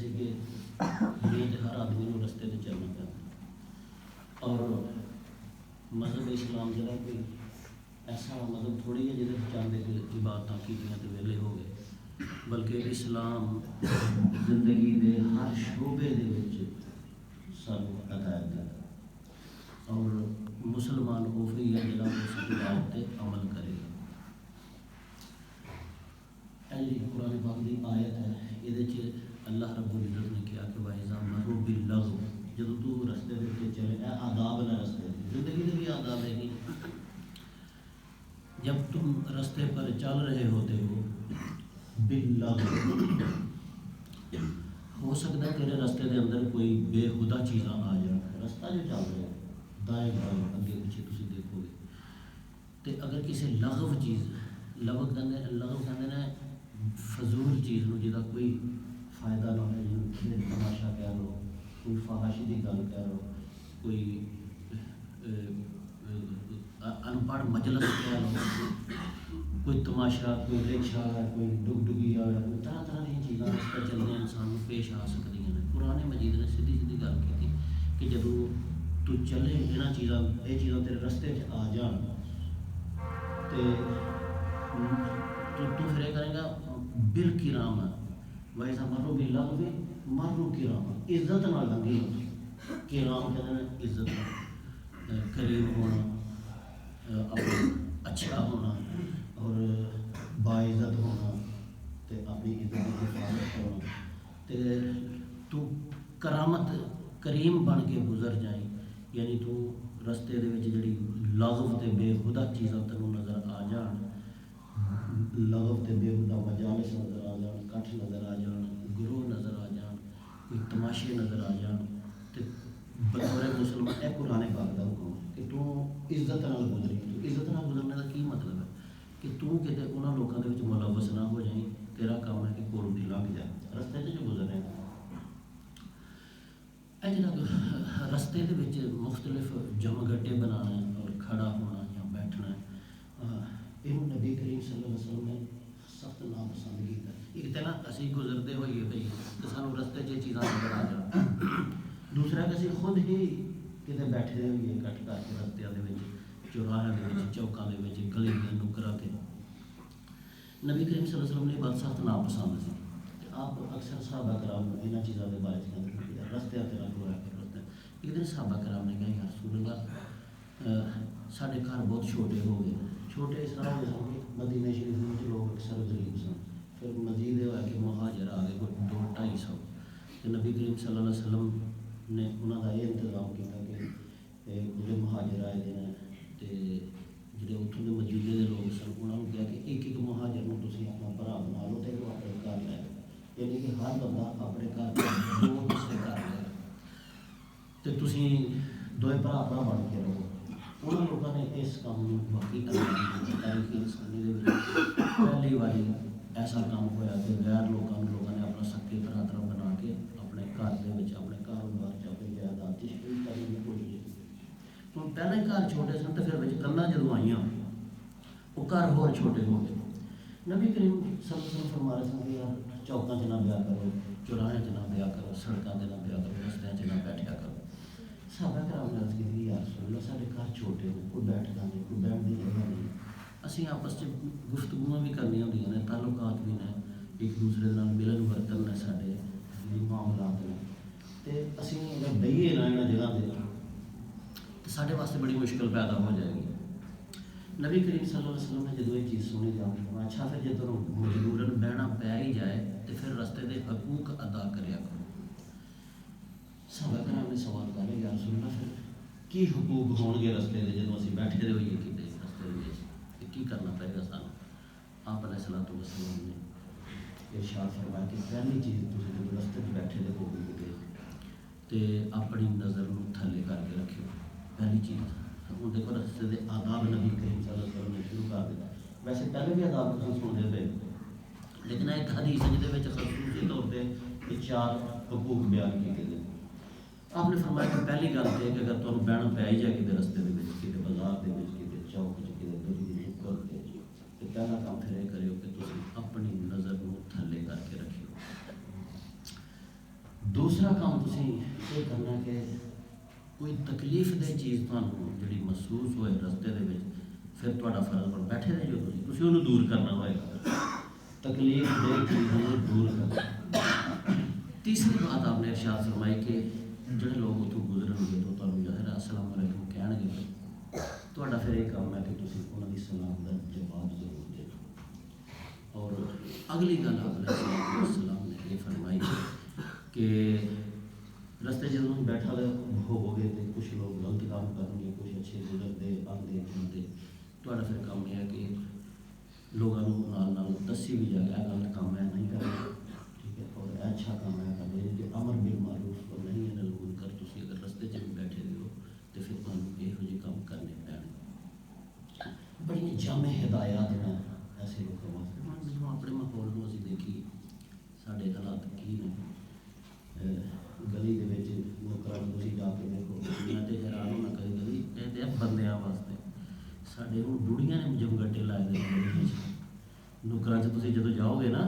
سی کہ دنیا کے ہر آدمی کو رستے سے چلنا پڑتا اور مذہب اسلام جڑا کوئی ایسا مذہب تھوڑی ہے جہاں چاہتے کہ عبادت کیتیاں تو ویلے ہو گئے، بلکہ اسلام زندگی دے ہر شعبے دے وچ سانوں ہدایت دیتا اور مسلمان وہی ہے جڑا اس ہدایت تے عمل کرے گا۔ یہ قرآن پاک کی آیت ہے، یہ اللہ رب العزت نے کیا کہ وَإِذَا مَرُّوا بِاللَّغْوِ، جب تو رستے دے چلے، اے آداب نہ رستے زندگی کے بھی آداب ہے کہ جب تم رستے پر چل رہے ہوتے ہو باللغو، ہو سکتا ہے تیرے رستے دے اندر کوئی بے خدا چیزاں آ جان، رستہ جو چل رہا ہے دائیں بائیں اگے پیچھے تسی دیکھو گے، تے اگر کسی لغو چیز لغو کہتے ہیں فضول چیز نو جہاں کوئی فائدہ نہ ہے، جن تماشا کہہ لو، کوئی فحاشی کی گل کہہ لو، کوئی ان پڑھ مجلس کہہ لو، کوئی تماشا، کوئی رکشا ہے، کوئی ڈگ ڈگی ہے، طرح طرح کی چیزاں اس پہ چلنے انسان کو پیش آ سکتی ہیں۔ قرآن مجید نے سیدھی سیدھی گل کی کہ جب تو چلے یہاں چیزاں یہ چیزاں تیرے رستے آ جان تو پھر یہ کرے گا بالکرام ویسا مرو باللغو مرو کرام، عزت نہ لنگی، کرام کہتے ہیں عزت، کریم ہونا، اچھا ہونا اور باعزت ہونا، تے اپنی عزت کی حفاظت ہونا، تو کرامت کریم بن کے گزر جائیں، یعنی تو رستے دے وچ جڑی لغو تے بے خدا چیزاں تینوں نظر آ جان، لغو تے بے خدا مجالس نظر آ جان، کٹھ نظر آ جان، گروہ نظر آ جان، کوئی تماشے نظر آ جان، تے بطور مسلمان اے قرآن پاک دا حکم ہے کہ تو عزت نال گزری۔ تو عزت نال گزرنے کا کی مطلب ہے کہ تو کتے انہاں لوکاں دے وچ ملوث نہ ہو جائیں، تیرا کام ہے کہ کول دی لنگھ جا رستے تے جو گزرے گا۔ اے جناب رستے دے وچ مختلف جمع گڈے بنانا اور کھڑا ہونا یا بیٹھنا یہ نبی کریم صلی اللہ علیہ وسلم نے سخت ناپسند کیتا۔ ایک تو نا اسی گزرتے ہوئیے بھائی تو سانو رستے چ چیزاں نظر آ جان، دوسرا کہ اسی خود ہی کتے بیٹھے ہوئیے کٹ کر کے رستیاں دے وچ، چوراہاں دے وچ، چوکاں دے وچ، گلی دے نکراں تے۔ نبی کریم صلی اللہ علیہ وسلم نے بات سخت ناپسند سی، آپ اکثر صحابہ کرام انہاں چیزاں دے بارے رستے تے نہ کھلویا کرو رستے۔ ایک دن صحابہ کرام نے کہا یا رسول اللہ سارے گھر بہت چھوٹے ہو گئے، چھوٹے اس طرح ہو گئے کہ مدینہ شریف میں لوگ اکثر غریب سن، پھر مزید یہ ہوا کہ مہاجر آ گئے کوئی 200-250، تو نبی کریم صلی اللہ علیہ وسلم نے انہوں کا یہ انتظام کیا کہ جڑے مہاجر آئے ہیں تو جڑے اتوں کے مدینے کے لوگ سن انہوں نے کہا کہ ایک ایک مہاجر کو تسی اپنا بھرا بنا لو تو وہ اپنے گھر لے لو، یعنی کہ ہر بندہ اپنے گھر دو حصے کر لے تو تسی دوئے بھرا بھرا بن کے رہو۔ انہوں لوگوں نے اس کام کو واقعی تاریخی انسانی پہلی باری ایسا کام ہوا کہ غیر لوگوں نے اپنا سکے برادر بنا کے اپنے گھر کے اپنے کاروبار اپنی جائیداد کی شکریہ کرنے کی کوشش کی۔ تو پہلے ہی گھر چھوٹے سن تو پھر کناں جدوں آئیاں وہ گھر ہور چھوٹے ہو گئے۔ نبی کریم صلی اللہ علیہ وسلم فرما رہے سن یار چوکاں چ نہ بیاہ کرو، چوراہے چ نہ بیاہ کرو، سڑکاں تے نہ بیاہ کرو، رستیاں چ نہ بیٹھیا کرو۔ صحابہ کرام نے عرض کی یا رسول اللہ سارے گھر چھوٹے ہو، کوئی بیٹھتا نہیں، کوئی بیٹھ دی جگہ نہیں، اسی آپس چ گفتگو بھی کرنی ہوندیاں نے، تعلقات بھی نے، ایک دوسرے نال ملن ورتن نے، سارے معاملات نے، تے اسی اگر بہیے نہ انہاں جگہ تے تو سارے واسطے بڑی مشکل پیدا ہو جائے گی۔ نبی کریم صلی اللہ علیہ وسلم نے جدو یہ چیز سنی جاتی اچھا پھر جدوں مجبوراً بہنا پی ہی جائے تو پھر رستے دے حقوق ادا کریا کرو۔ صحابہ کرام نے سوال کرے یا رسول اللہ پھر کی حقوق ہون گے رستے دے جدوں اسی بیٹھے ہوئیے کتے رستے میں کی کرنا پڑے گا سانوں؟ آپ علیہ الصلوۃ والسلام نے ارشاد فرمایا کہ پہلی چیز تسی جب رستے میں بیٹھے دے ہو گئے تے اپنی نظر نو تھلے کر کے رکھو، پہلی چیز۔ ہوں دیکھو رستے دے آداب نبی کریم صلی اللہ علیہ وسلم نے شروع کر دیا، ویسے پہلے بھی آداب تسی سنتے پے لیکن ایک حدیث ہے جہاں خصوصی طور پہ 4 حقوق بیان کیے گئے۔ آپ نے فرمایا کہ پہلی گل یہ کہ اگر تمہیں بہنا پی ہی جائے کسی رستے میں کسی بازار کے کسی چوک کسی گلی نکل کے تو پہلا کام پھر یہ کرو کہ تم اپنی نظر کو تھلے کر کے رکھو۔ دوسرا کام تسی یہ کرنا کہ کوئی تکلیف دہ چیز تمہیں جڑی محسوس ہوئے رستے دے وچ پھر تہاڈا فرض بن بیٹھے رہے جو تسی انہوں دور کرنا ہوئے گا، تکلیف دہ چیزوں دور کرنا۔ تیسری بات آپ نے ارشاد فرمائی کہ جڑے لوگ اتوں گزرن گے تو تمہیں ظاہر ہے السلام علیکم کہن گے، تہاڈا پھر یہ کام ہے کہ تسی انہاں دی سلام دا جواب ضرور دینا۔ اور اگلی گل آپ علیہ السلام نے یہ فرمائی کہ رستے جدوں بیٹھا ہوو گے تو کچھ لوگ غلط کام کریں گے، کچھ اچھے گزرتے آتے جاتے، تہاڈا پھر کام یہ ہے کہ لوگوں نال دسی بھی جائے گا غلط کام ہے نہیں کرنا، ٹھیک ہے، اور اچھا کام ہے کرنا کہ امر بالمعروف اور نہیں انل منکر۔ تسی اگر رستے چ بھی بیٹھے ہوئے ہو تو پھر تمہیں یہو جے کام کرنے پڑیں۔ بڑی جامع ہدایات ہیں ایسے لوگوں واسطے۔ ہاں جب اپنے ماحول کو اسی دیکھی سارے حالات کی نے، گلی دے وچ نوکراں تسی جا کے دیکھو، میں تے حیران ہونا کئی گلی یہ بندیاں واسطے ساڈے ہوں بڑھیاں نے جمگٹے لائے دے گلی نوکراں چ تسی جدوں جاؤ گے نا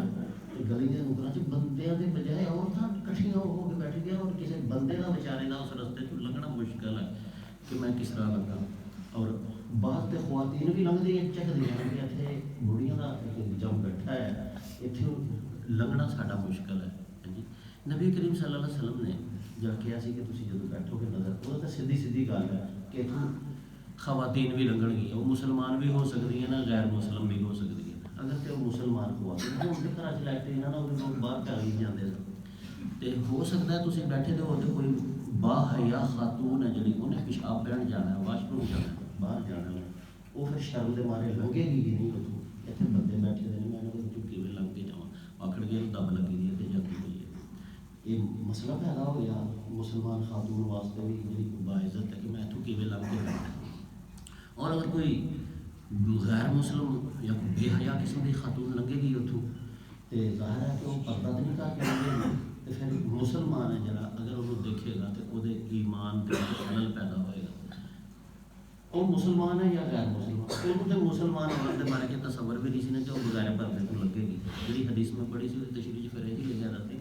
تو گلی دے نوکراں چ بندیاں دے بجائے عورتاں کٹھیاں ہو کے بیٹھ گیا، اور کسی بندے دا بیچارے دا اس رستے چ لنگنا مشکل ہے کہ میں کس طرح لگا۔ اور بعض تے خواتین بھی لنگدی چکھدی ہیں کہ اتنے بڑھیاں دا جم بیٹھا ہے، اتنے لنگنا ساڈا مشکل ہے۔ نبی کریم صلی اللہ علیہ وسلم نے جا کیا سی کہ تسی جدوں بیٹھو گے نظر وہ تو سیدھی سیدھی گل ہے کہ اتوں خواتین بھی لنگن گیا، وہ مسلمان بھی ہو سکتی ہیں نا غیر مسلم بھی ہو سکتی ہیں۔ اگر کہ وہ مسلمان خواتین تو ان کے گھر چ لیٹے نا وہ لوگ باہر چل ہی جاتے سن، تو ہو سکتا ہے تسی بیٹھے ہو تو کوئی با حیا خاتون ہے جڑی انہیں پیشاب پہن جانا ہے، واش روم جانا ہے، باہر جانا ہے، وہ پھر شرم دے مارے لنگے گی نہیں اتوں، اتنے بندے بیٹھے دے میں چکی میں لنگ کے جاؤں آخر گیا دب لگی دی ہے جلدی ہوئی ہے۔ یہ مسئلہ پیدا ہو گیا مسلمان خاتون واسطے بھی جی باعزت ہے کہ میں اتوں کیویں لنگ کے بیٹھا۔ اور اگر کوئی غیر مسلم یا کوئی بے حیا قسم کی خاتون لنگے گی اتوں تو ظاہر ہے کہ وہ پردہ تو نہیں کر کے لنگے گی، تو پھر مسلمان ہے جڑا اگر وہ دیکھے گا تو وہ ایمان کے خلل پیدا ہوئے گا۔ وہ مسلمان ہے یا غیر مسلمان، وہ تو مسلمان ہونے کے بارے کے تصور بھی نہیں سی کہ وہ بغیر پردے کو لگے گی۔ جی حدیث میں پڑھی سی تشریح پھر یہی لکھا رہتی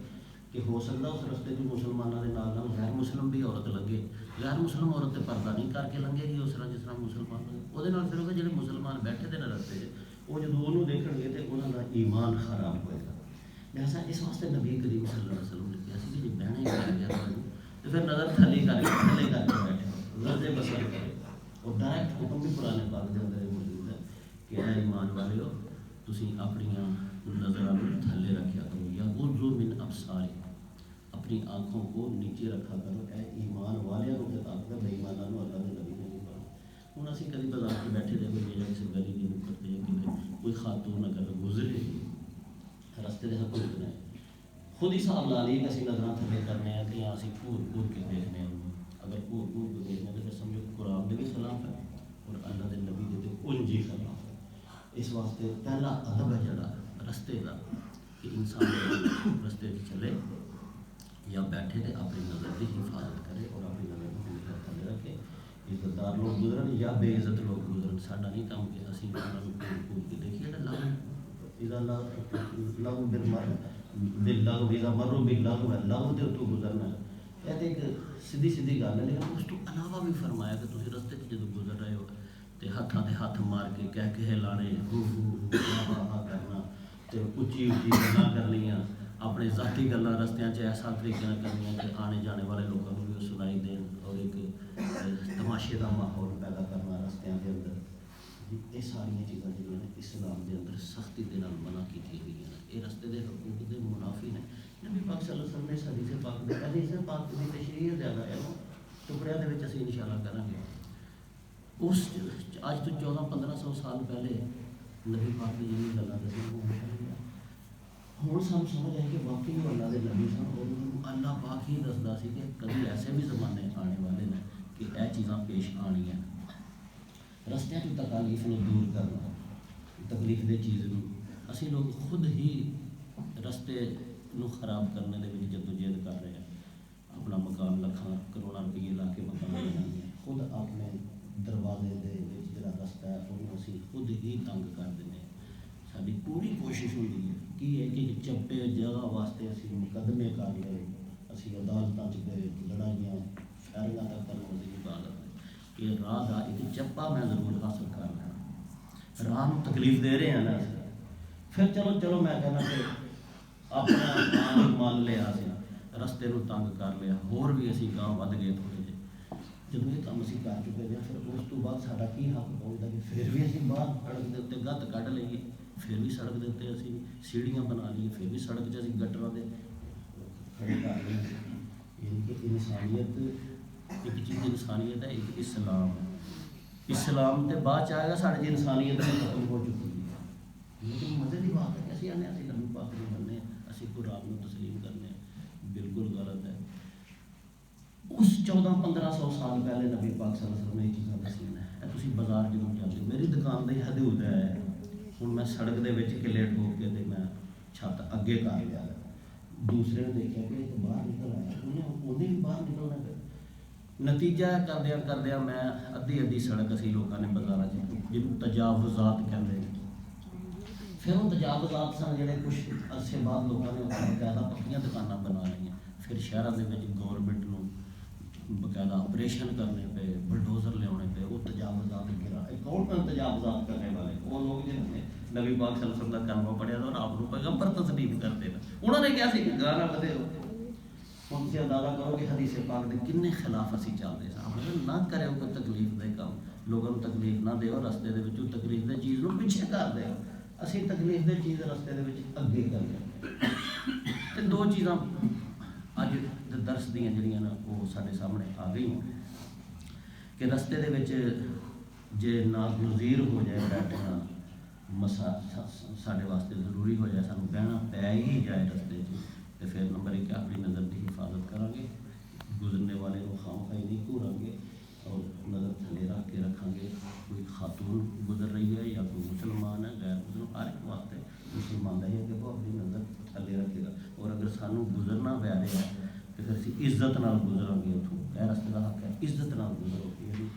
کہ ہو سکتا اس رستے میں مسلمانوں کے نال غیر مسلم بھی عورت لگے، غیر مسلم عورت پردہ نہیں کر کے لنگے گی اس طرح جس طرح مسلمان وہ پھر ہوگا جڑے مسلمان بیٹھے تھے نا رستے وہ جب انہوں دیکھیں گے تو انہوں کا ایمان خراب ہوئے گا۔ لہٰذا اس واسطے نبی کریم صلی اللہ علیہ وسلم نے کہا کہ جب بہنے ہی گیا تو پھر نظر تھلی کر کے بیٹھے روزے بسر کرے، اور ڈائریکٹ حکم بھی پرانے پاک کے اندر موجود ہے کہ اے ایمان والے ہو تسی اپنی نظروں تھلے رکھیا کرو، یا غضوا من ابصارکم اپنی آنکھوں کو نیچے رکھا کرو، اے ایمان والوں کو خطاب کر بے ایمانوں کو اللہ کے نبی نے نہیں پڑھا۔ ہوں اسی کبھی بازار کے بیٹھے رہے کوئی جگہ کسی گلی کی نکلتے ہیں کہ کوئی خاتون اگر گزرے رستے کے حقوق نے خود ہی صاحب لا لی کہ اسی نظر تھلے کرنے ہیں کہ یہاں اسی گھور گھور کے دیکھنے ہیں، اگر گھور گھور کے دیکھنے تو پھر سمجھو قرآن کے بھی خلاف ہے اور اللہ کے نبی کے تو انج ہی خلاف ہے۔ اس واسطے پہلا ادب ہے جڑا رستے کا کہ انسان رستے چلے یا بیٹھے تو اپنی نظر کی حفاظت کرے اور اپنی نظر کو ہمیشہ تھلے رکھے۔ عزت دار لوگ گزرن یا بے عزت لوگ گزرن، ساڈا نہیں کام کہ اسی انہوں کو کے دیکھیے لغو باللغو اذا مروا باللغو لغو دے اتوں گزرنا ہے، یہ ایک سیدھی سیدھی گل ہے۔ لیکن اس تو علاوہ بھی فرمایا کہ تسی رستے سے جدوں گزر رہے ہو تو ہاتھاں تے ہاتھ مار کے کہہ لانے ہو کرنا، تو اچھی اچھی گلاں کرنیاں، اپنے ذاتی گلاں رستیاں چ ایسا طریقے نال کرنیاں کہ آنے جانے والے لوگوں کو بھی سنائی دین، اور ایک تماشے کا ماحول پیدا کرنا رستیاں کے اندر۔ یہ ساری چیزاں جہاں اسلام کے اندر سختی کے نال منع کی گئی ہیں، یہ رستے کے حقوق کے منافی نے۔ نبی پاک صلی اللہ علیہ وسلم نے حدیث پاک میں حدیث پاک کی تشریح زیادہ ہے ٹکڑیاں دے وچ اسی انشاءاللہ کریں گے۔ اس اج تو 1400-1500 سال پہلے نبی پاک نے جنہیں گلاں دسیاں وہ ہوں سانوں سمجھ آئی کہ واقعی وہ اللہ کے نبی سن، اور اللہ پاک ہی دسدا سی کہ کبھی ایسے بھی زمانے آنے والے ہیں کہ یہ چیزاں پیش آنیاں۔ رستیاں کی تکالیف نو دور کرنا، تکلیف دہ چیز اسی لوگ خود ہی رستے نو خراب کرنے دے وچ جدوجہد کر رہے ہیں۔ اپنا مکان لکھاں کروڑاں روپیے لا کے مکان بنانے ہیں، خود اپنے دروازے دے وچ جڑا رستہ ہے وہ اسی خود ہی تنگ کر دینے۔ ساری پوری کوشش ہوتی ہے کہ ایک ایک چپے جگہ واسطے اسی مقدمے کر لیں، اسی کہ راہ کا ایک چپا میں ضرور حاصل کر لینا، راہ کو تکلیف دے رہے ہیں نا اسی، پھر چلو میں کہنا کہ اپنا کام مان لیا سی، رستے کو تنگ کر لیا، ہور بھی اسی گاہ ود گئے تھوڑے جے، جب یہ کام اسی کر چکے ہیں پھر اس تو بعد ساڈا کی حق پہنچتا کہ پھر بھی اسی باہر سڑک کے اتنے گت کਢ لئیے، پھر بھی سڑک کے اتنے اسی سیڑھیاں بنا لیے، پھر بھی سڑک چ اسی گٹراں دے کھڑے کر لیں۔ یعنی کہ انسانیت ایک چیز انسانیت ہے، ایک اسلام ہے، اسلام کے بعد آئے گا ساری انسانیت میں ختم ہو چکی ہے، لیکن مزے کی بات ہے کہ اسی آنے اسی نبی پاک نہیں بننے، اسی قرآن کو تسلیم کرنے، بالکل غلط ہے۔ اس 1400-1500 سال پہلے نبی پاک صلی اللہ علیہ وسلم نے یہ چیزاں دسیاں ہیں، تسی بازار جدوں جاندے، میری دکان کا حدود ہے، ہوں میں سڑک دے وچ کلے ٹھوک کے میں چھت اگے کر لیا، دوسرے نے دیکھا کہ ایک باہر نکل آیا، انہیں بھی باہر نکلنا پہ نتیجہ کردیا میں ادھی سڑک اسی لوگوں نے بازار جنہوں تجاوزات کہتے ہیں، پھر وہ تجاوزات سن جڑے کچھ عرصے بعد لوگوں نے باقاعدہ پکیاں دکاناں بنا لی، پھر شہروں کے گورنمنٹ نو باقاعدہ آپریشن کرنے پہ، بلڈوزر لیا پہ، وہ تجاوزات گرا، کون تجاوزات کرنے والے وہ لوگ جنہوں نے نبی پاک صلی اللہ علیہ وسلم کا کلمہ پڑھیا تھا اور آپ کو پیغمبر تسلیم کرتے ہیں، انہوں نے کیا سی کہ گانا بدے ہو، ہم سے اندازہ کرو کہ حدیث پاک دے کنے خلاف اسی چلتے ہیں، نہ کرے کوئی تکلیف دے کام، لوگوں کو تکلیف نہ دیو، رستے دے وچوں تکلیف دے چیز نو پیچھے کر دیو، اسی تکلیف دے چیز رستے دے وچ اگے کر دیں۔ دو چیزاں اج دے درس دیاں جڑیاں نا وہ سارے سامنے آ گئی ہیں کہ رستے دے وچ جے ناگزیر ہو جائے بیٹھنا مسا سارے واسطے ضروری ہو جائے، سانوں بہنا پی ہی جائے رستے تو پھر نمبر ایک اپنی نظر کی حفاظت کریں گے، گزرنے والے کو خام خائی نہیں گھوریں گے اور نظر تھلے رکھ کے رکھیں گے، کوئی خاتون گزر رہی ہے یا کوئی مسلمان ہے غیر مسلم، ہر ایک واسطے مسلمان ہے کہ وہ اپنی نظر تھلے رکھے گا، اور اگر سانوں گزرنا پی رہا ہے تو پھر اسی عزت نال گزریں گے، اتوں اے رستے کا حق ہے عزت نال گزرو، یعنی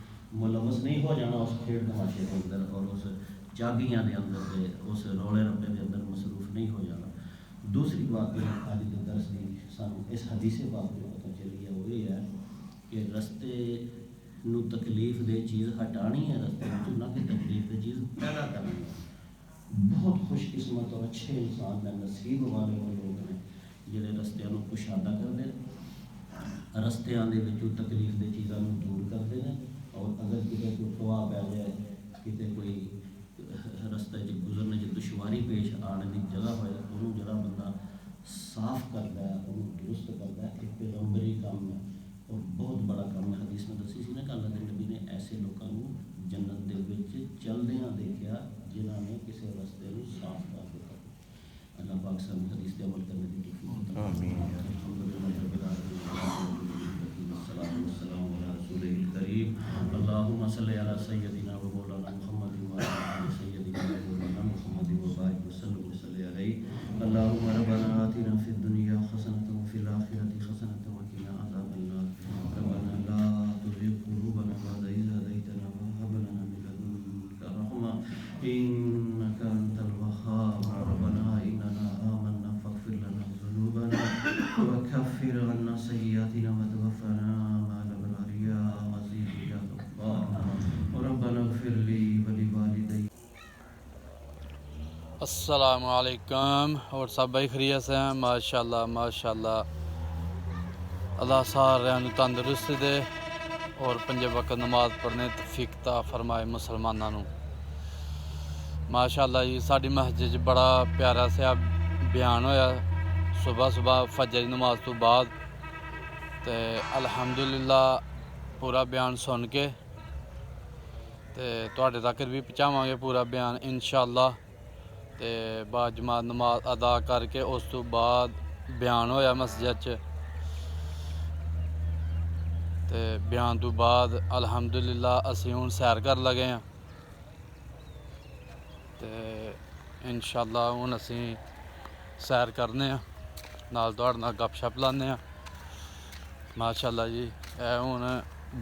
ملوث نہیں ہو جانا اس کھیڑ تماشے کے اندر اور اس جاگیاں دے اندر دے اس رولے رپے دے اندر مصروف نہیں ہو جانا۔ دوسری بات جو آج کے درس کی سانوں اس حدیث پاک جو پتہ چلی ہے وہ یہ ہے کہ رستے نو تکلیف دے چیز ہٹانی ہے، رستے میں نہ کہ تکلیف دے چیز پیدا کرنی ہے۔ بہت خوش قسمت اور اچھے انسان میں نصیب والے وہ لوگ ہیں جڑے رستیاں نو کشادہ کرتے ہیں، رستیاں دے وچوں تکلیف دے چیزاں نو دور کرتے ہیں، اور اگر کتے کوئی ٹوا پی جائے، کتے کوئی رستے گزرنے کی دشواری پیش آنے کی جگہ ہوئے، انہوں جڑا بندہ صاف کرتا ہے، انہوں درست کرتا ہے، ایک پیغمبری کام ہے اور بہت بڑا کام ہے۔ حدیث میں دسی سی نا کہ اللہ کے نبی نے ایسے لوگوں کو جنت دے وچ چلدیاں دیکھا جنہوں نے کسی رستے کو صاف کر دیا۔ اللہ پاک سب حدیث پہ عمل کرنے کی توفیق عطا فرمائے۔ الحمدللہ رب العالمین، والصلاۃ والسلام علی رسول الکریم، اللہم صلی علی سیدنا و مولانا محمد وعلی آل سیدنا و مولانا محمد وبارک وسلم وصلی علیہ۔ اللہم ربنا آتنا فی الدنیا حسنۃ وفی الآخرۃ حسنۃ وقنا عذاب النار، ربنا لا تزغ قلوبنا بعد إذ هديتنا وهب لنا من لدنك رحمة إنك أنت الوهاب، ربنا إننا آمنا فاغفر لنا ذنوبنا وكفر عنا سيئاتنا وتوفنا مع الأبرار يا عزيز يا غفار، ربنا اغفر لي ولوالدي۔ السلام علیکم، اور سب بھائی خیریت سے ہیں؟ ماشاءاللہ ماشاءاللہ، اللہ سارے تندرست دے اور پنج وقت نماز پڑھنے توفیق عطا فرمائے مسلمانوں۔ ماشاءاللہ جی ساری مسجد بڑا پیارا سا بیان ہویا صبح فجر نماز تو بعد، تے الحمدللہ پورا بیان سن کے تے تواڈے تک بھی پہنچاواں گے پورا بیان انشاءاللہ۔ تے بعد جماعت نماز ادا کر کے اس تو بعد بیان ہویا مسجد چ، تے بیان تو بعد الحمدللہ اسی ہوں سیر کر لگے ہیں، تے انشاءاللہ ہوں اسی سیر کرنے ہیں، نال تہاڈے نال گپ شپ لانے ہیں۔ ماشاءاللہ جی اے ہوں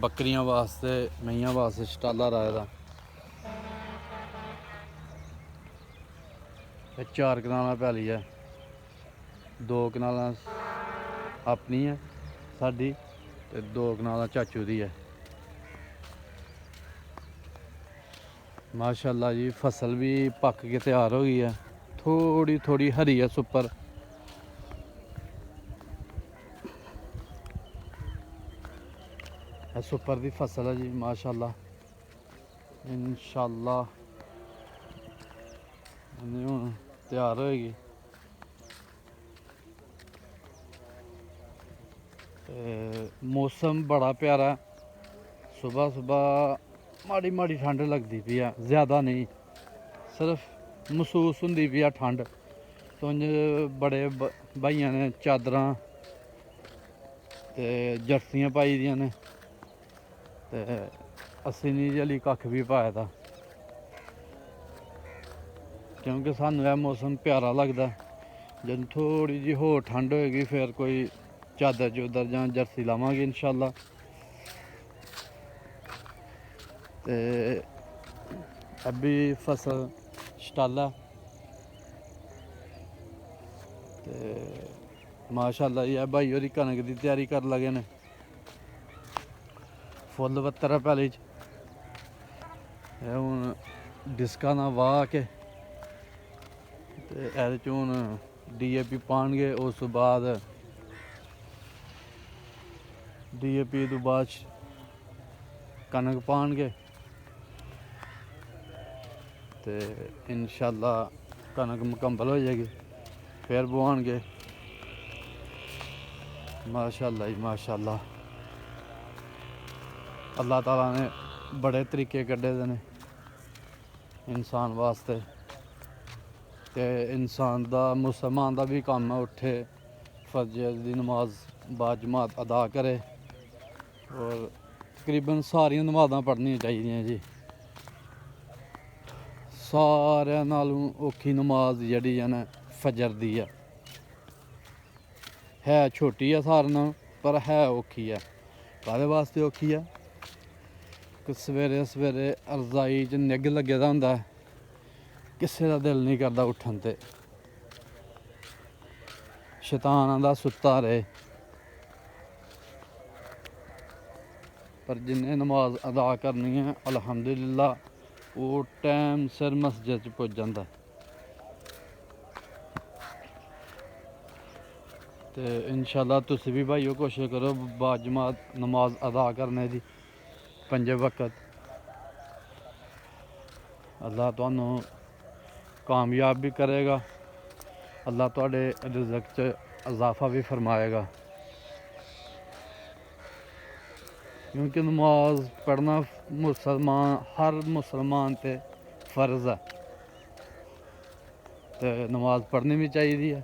بکریاں واسطے میاں واسطے شٹالا رائے دا، 4 کنالاں پیلی ہے، 2 کنالاں اپنی ہے ساڈی تے 2 کنالاں چاچو دی ہے۔ ਮਾਸ਼ਾਅੱਲਾ ਜੀ ਫਸਲ ਵੀ ਪੱਕ ਕੇ ਤਿਆਰ ਹੋ ਗਈ ਹੈ, ਥੋੜੀ ਥੋੜੀ ਹਰੀ ਹੈ ਸੁਪਰ। ਇਹ ਸੁਪਰ ਦੀ ਫਸਲ ਹੈ ਜੀ ਮਾਸ਼ਾਅੱਲਾ। ਇਨਸ਼ਾਅੱਲਾ ਇਹ ਹੁਣ ਤਿਆਰ ਹੋਏਗੀ। ਤੇ ਮੌਸਮ ਬੜਾ ਪਿਆਰਾ, ਸੁਬਹ ਸੁਬਹ ਮਾੜੀ ਮਾੜੀ ਠੰਡ ਲੱਗਦੀ ਪਈ ਆ, ਜ਼ਿਆਦਾ ਨਹੀਂ, ਸਿਰਫ ਮਹਿਸੂਸ ਹੁੰਦੀ ਪਈ ਆ ਠੰਡ। ਤੁੰਜ ਬੜੇ ਭਾਈਆਂ ਨੇ ਚਾਦਰਾਂ ਤੇ ਜਰਸੀਆਂ ਪਾਈ ਦੀਆਂ ਨੇ, ਤੇ ਅਸੀਂ ਨਹੀਂ ਜਲੀ ਕੱਖ ਵੀ ਪਾਇਆ ਦਾ, ਕਿਉਂਕਿ ਸਾਨੂੰ ਇਹ ਮੌਸਮ ਪਿਆਰਾ ਲੱਗਦਾ। ਜਦੋਂ ਥੋੜੀ ਜਿਹੀ ਹੋਰ ਠੰਡ ਹੋਏਗੀ ਫਿਰ ਕੋਈ ਚਾਦਰ ਚੂਦਰ ਜਾਂ ਜਰਸੀ ਲਾਵਾਂਗੇ ਇਨਸ਼ਾਅੱਲਾ। ਤੇ ਅਭੀ ਫਸਲ ਸ਼ਟਾਲਾ ਤੇ ਮਾਸ਼ਾਅੱਲਾ ਇਹ ਭਾਈ ਹੋਰੀ ਕਣਕ ਦੀ ਤਿਆਰੀ ਕਰਨ ਲੱਗੇ ਨੇ। ਫੁੱਲ ਬੱਤਰ ਆ ਪਹਿਲੇ 'ਚ, ਇਹ ਹੁਣ ਡਿਸਕਾਂ ਨਾਲ ਵਾਹ ਕੇ ਤੇ ਇਹਦੇ 'ਚ ਹੁਣ DAP ਪਾਉਣਗੇ। ਉਸ ਤੋਂ ਬਾਅਦ DAP ਤੋਂ ਬਾਅਦ ਕਣਕ ਪਾਉਣਗੇ ਤੇ ਇਨਸ਼ਾਅੱਲਾ ਕਣਕ ਮੁਕੰਮਲ ਹੋ ਜਾਏਗੀ, ਫਿਰ ਬਵਾਉਣਗੇ। ਮਾਸ਼ਾਅੱਲਾ ਜੀ ਮਾਸ਼ਾਅੱਲਾ, ਅੱਲਾਹ ਤਾਲਾ ਨੇ ਬੜੇ ਤਰੀਕੇ ਕੱਢੇ ਦੇ ਨੇ ਇਨਸਾਨ ਵਾਸਤੇ। ਤੇ ਇਨਸਾਨ ਦਾ, ਮੁਸਲਮਾਨ ਦਾ ਵੀ ਕੰਮ ਹੈ ਉੱਠੇ, ਫਜਰ ਦੀ ਨਮਾਜ਼ ਬਾਜਮਾਤ ਅਦਾ ਕਰੇ, ਔਰ ਤਕਰੀਬਨ ਸਾਰੀਆਂ ਨਮਾਜ਼ਾਂ ਪੜ੍ਹਨੀਆਂ ਚਾਹੀਦੀਆਂ ਜੀ। ਸਾਰਿਆਂ ਨਾਲੋਂ ਔਖੀ ਨਮਾਜ਼ ਜਿਹੜੀ ਹੈ ਨਾ ਫਜਰ ਦੀ ਹੈ ਛੋਟੀ ਆ ਸਾਰਿਆਂ ਨਾਲੋਂ, ਪਰ ਹੈ ਔਖੀ ਹੈ। ਕਾਹਦੇ ਵਾਸਤੇ ਔਖੀ ਆ ਕਿ ਸਵੇਰੇ ਸਵੇਰੇ ਰਜ਼ਾਈ 'ਚ ਨਿੱਘ ਲੱਗੇ ਦਾ ਹੁੰਦਾ, ਕਿਸੇ ਦਾ ਦਿਲ ਨਹੀਂ ਕਰਦਾ ਉੱਠਣ ਤੇ, ਸ਼ੈਤਾਨ ਆਂਦਾ ਸੁੱਤਾ ਰਹੇ। ਪਰ ਜਿੰਨੇ ਨਮਾਜ਼ ਅਦਾ ਕਰਨੀ ਹੈ ਅਲਹਮਦੁਲਿਲਾ ਉਹ ਟਾਈਮ ਸਿਰ ਮਸਜਿਦ 'ਚ ਪੁੱਜ ਜਾਂਦਾ। ਤੇ ਇਨਸ਼ਾਅੱਲਾ ਤੁਸੀਂ ਵੀ ਭਾਈਓ ਕੋਸ਼ਿਸ਼ ਕਰੋ ਬਾਜਮਾਤ ਨਮਾਜ਼ ਅਦਾ ਕਰਨੇ ਦੀ, 5 ਵਕਤ। ਅੱਲਾਹ ਤੁਹਾਨੂੰ ਕਾਮਯਾਬ ਵੀ ਕਰੇਗਾ, ਅੱਲਾਹ ਤੁਹਾਡੇ ਰਿਜ਼ਕ 'ਚ ਇਜ਼ਾਫਾ ਵੀ ਫਰਮਾਏਗਾ, ਕਿਉਂਕਿ ਨਮਾਜ਼ ਪੜ੍ਹਨਾ ਹਰ ਮੁਸਲਮਾਨ ਤੇ ਫਰਜ਼ ਹੈ, ਤੇ ਨਮਾਜ਼ ਪੜ੍ਹਨੀ ਵੀ ਚਾਹੀਦੀ ਹੈ।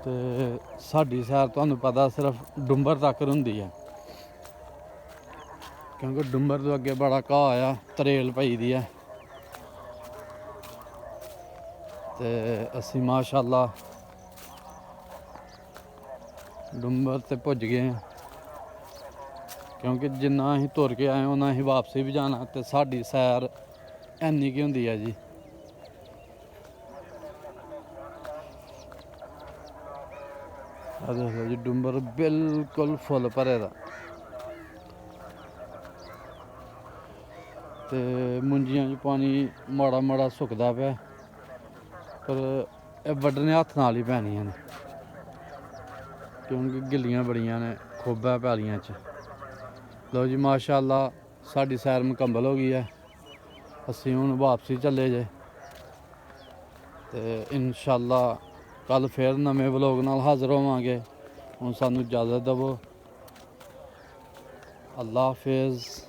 ਤੇ ਸਾਡੀ ਸੈਰ ਤੁਹਾਨੂੰ ਪਤਾ ਸਿਰਫ ਡੁੰਬਰ ਤੱਕ ਹੁੰਦੀ ਹੈ, ਕਿਉਂਕਿ ਡੁੰਬਰ ਤੋਂ ਅੱਗੇ ਬੜਾ ਘਾਹ ਆ, ਤਰੇਲ ਪਈ ਦੀ ਹੈ। ਤੇ ਅਸੀਂ ਮਾਸ਼ਾਅੱਲਾ ਡੁੰਬਰ ਤੇ ਪੁੱਜ ਗਏ ਹਾਂ, ਕਿਉਂਕਿ ਜਿੰਨਾ ਅਸੀਂ ਤੁਰ ਕੇ ਆਏ ਉਹਨਾਂ ਅਸੀਂ ਵਾਪਸੀ ਵੀ ਜਾਣਾ, ਤੇ ਸਾਡੀ ਸੈਰ ਇੰਨੀ ਕੀ ਹੁੰਦੀ ਹੈ ਜੀ। ਆ ਦੇਖੋ ਜੀ ਡੁੰਬਰ ਬਿਲਕੁਲ ਫੁੱਲ ਭਰੇ ਦਾ, ਤੇ ਮੁੰਜੀਆਂ 'ਚ ਪਾਣੀ ਮਾੜਾ ਮਾੜਾ ਸੁੱਕਦਾ ਪਿਆ, ਪਰ ਇਹ ਵੱਢਣੇ ਹੱਥ ਨਾਲ ਹੀ ਪੈਣੀਆਂ ਨੇ, ਕਿਉਂਕਿ ਗਿੱਲੀਆਂ ਬੜੀਆਂ ਨੇ ਖੋਬਾ ਪੈਲੀਆਂ 'ਚ। ਲਓ ਜੀ ਮਾਸ਼ਾਅੱਲਾ ਸਾਡੀ ਸੈਰ ਮੁਕੰਮਲ ਹੋ ਗਈ ਹੈ, ਅਸੀਂ ਹੁਣ ਵਾਪਸੀ ਚੱਲੇ ਜੇ, ਤੇ ਇਨਸ਼ਾਅੱਲਾ ਕੱਲ ਫਿਰ ਨਵੇਂ ਵਲੋਗ ਨਾਲ ਹਾਜ਼ਰ ਹੋਵਾਂਗੇ। ਹੁਣ ਸਾਨੂੰ ਇਜਾਜ਼ਤ ਦੇਵੋ। اللہ حافظ.